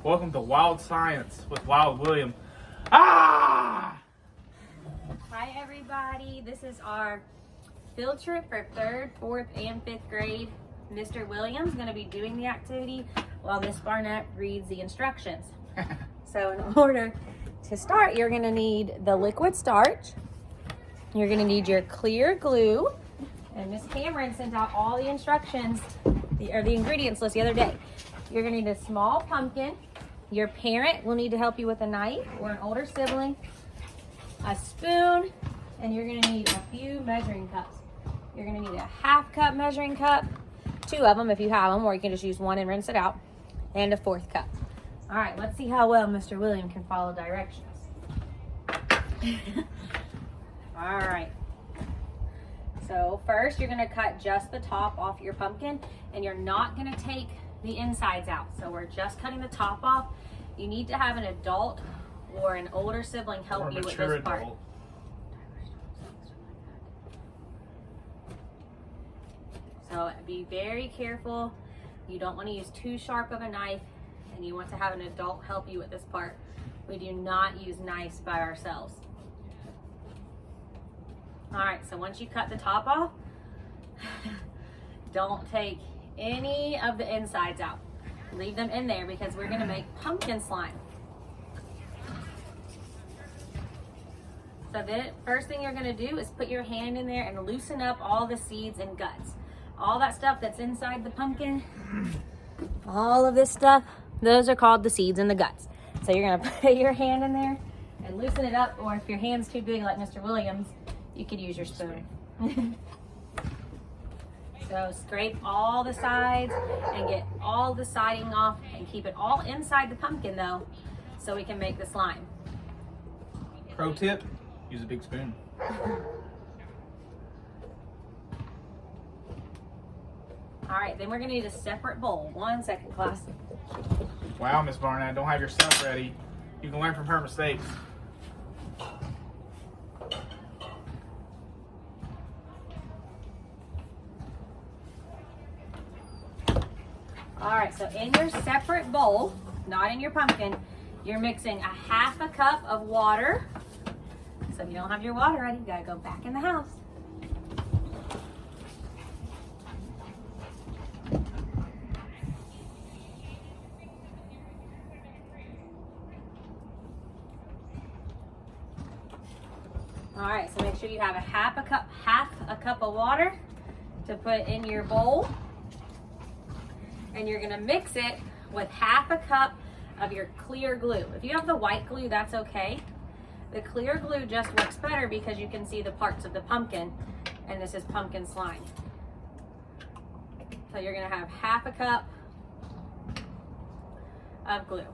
Welcome to Wild Science with Wild William. Ah! Hi everybody, this is our field trip for 3rd, 4th, and 5th grade. Mr. Williams is going to be doing the activity while Miss Barnett reads the instructions. So in order to start, you're going to need the liquid starch. You're going to need your clear glue. And Miss Cameron sent out all the instructions, the ingredients list the other day. You're going to need a small pumpkin. Your parent will need to help you with a knife or an older sibling, a spoon, and you're going to need a few measuring cups. You're going to need a 1/2 cup measuring cup, 2 of them if you have them, or you can just use 1 and rinse it out, and a 4th cup. All right, let's see how well Mr. William can follow directions. All right. So first, you're going to cut just the top off your pumpkin, and you're not going to take the insides out. So we're just cutting the top off. You need to have an adult or an older sibling help you with this part. So be very careful. You don't want to use too sharp of a knife, and you want to have an adult help you with this part. We do not use knives by ourselves. All right, so once you cut the top off, don't take any of the insides out. Leave them in there because we're gonna make pumpkin slime. So the first thing you're gonna do is put your hand in there and loosen up all the seeds and guts. All that stuff that's inside the pumpkin, all of this stuff, those are called the seeds and the guts. So you're gonna put your hand in there and loosen it up, or if your hand's too big like Mr. Williams, you could use your spoon. So scrape all the sides and get all the siding off, and keep it all inside the pumpkin though, so we can make the slime. Pro tip, use a big spoon. All right, then we're gonna need a separate bowl. 1 second, class. Wow, Miss Barnett, don't have your stuff ready. You can learn from her mistakes. All right, so in your separate bowl, not in your pumpkin, you're mixing a 1/2 cup of water. So if you don't have your water ready, you gotta go back in the house. All right, so make sure you have a 1/2 cup of water to put in your bowl. And you're gonna mix it with 1/2 cup of your clear glue. If you have the white glue, that's okay. The clear glue just works better because you can see the parts of the pumpkin, and this is pumpkin slime. So you're gonna have 1/2 cup of glue.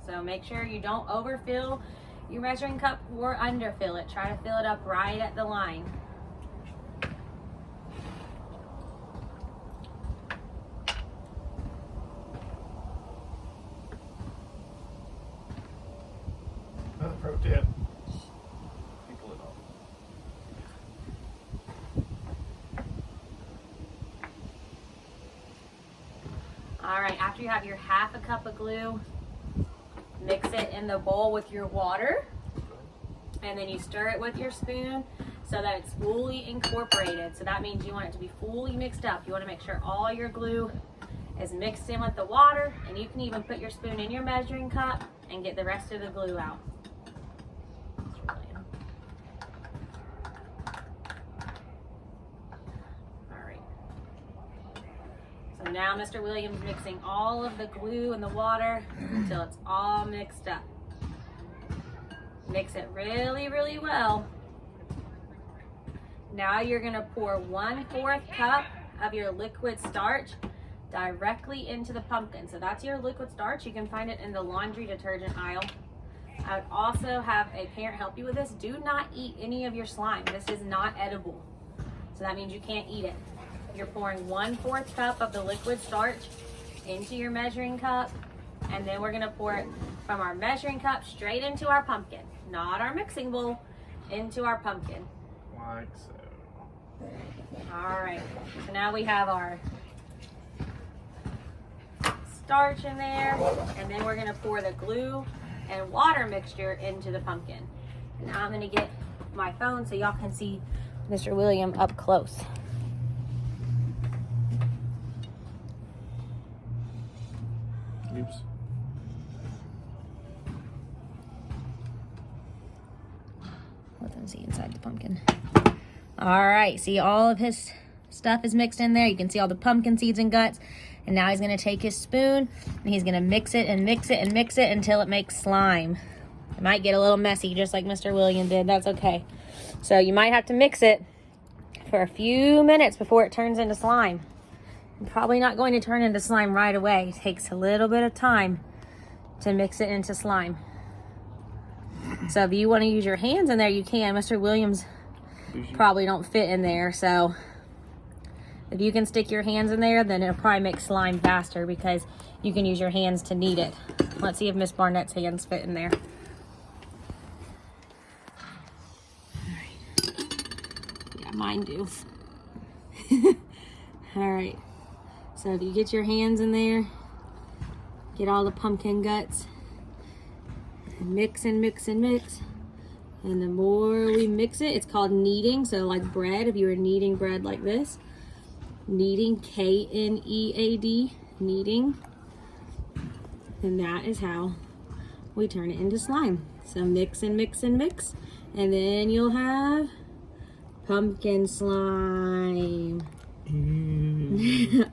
So make sure you don't overfill your measuring cup or underfill it. Try to fill it up right at the line. Another pro tip. Pull it off. All right, after you have your 1/2 cup of glue, mix it in the bowl with your water, and then you stir it with your spoon so that it's fully incorporated. So that means you want it to be fully mixed up. You want to make sure all your glue is mixed in with the water, and you can even put your spoon in your measuring cup and get the rest of the glue out. So now Mr. Williams mixing all of the glue and the water until it's all mixed up. Mix it really, really well. Now you're gonna pour 1/4 cup of your liquid starch directly into the pumpkin. So that's your liquid starch. You can find it in the laundry detergent aisle. I would also have a parent help you with this. Do not eat any of your slime. This is not edible. So that means you can't eat it. You're pouring 1/4 cup of the liquid starch into your measuring cup, and then we're gonna pour it from our measuring cup straight into our pumpkin, not our mixing bowl, into our pumpkin. Like so. All right, so now we have our starch in there, and then we're gonna pour the glue and water mixture into the pumpkin. And now I'm gonna get my phone so y'all can see Mr. William up close. Oops. Let them see inside the pumpkin. All right, see all of his stuff is mixed in there. You can see all the pumpkin seeds and guts. And now he's gonna take his spoon and he's gonna mix it and mix it and mix it until it makes slime. It might get a little messy just like Mr. William did, that's okay. So you might have to mix it for a few minutes before it turns into slime. Probably not going to turn into slime right away. It takes a little bit of time to mix it into slime. So if you want to use your hands in there, you can. Mr. Williams probably don't fit in there, so if you can stick your hands in there, then it'll probably make slime faster because you can use your hands to knead it. Let's see if Miss Barnett's hands fit in there. All right. Yeah, mine do. All right. So if you get your hands in there, get all the pumpkin guts, and mix and mix and mix. And the more we mix it, it's called kneading. So like bread, if you were kneading bread like this, kneading, K-N-E-A-D, kneading. And that is how we turn it into slime. So mix and mix and mix, and then you'll have pumpkin slime.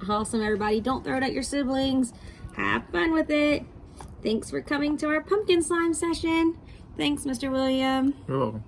Awesome, everybody. Don't throw it at your siblings. Have fun with it. Thanks for coming to our pumpkin slime session. Thanks, Mr. William. You're welcome.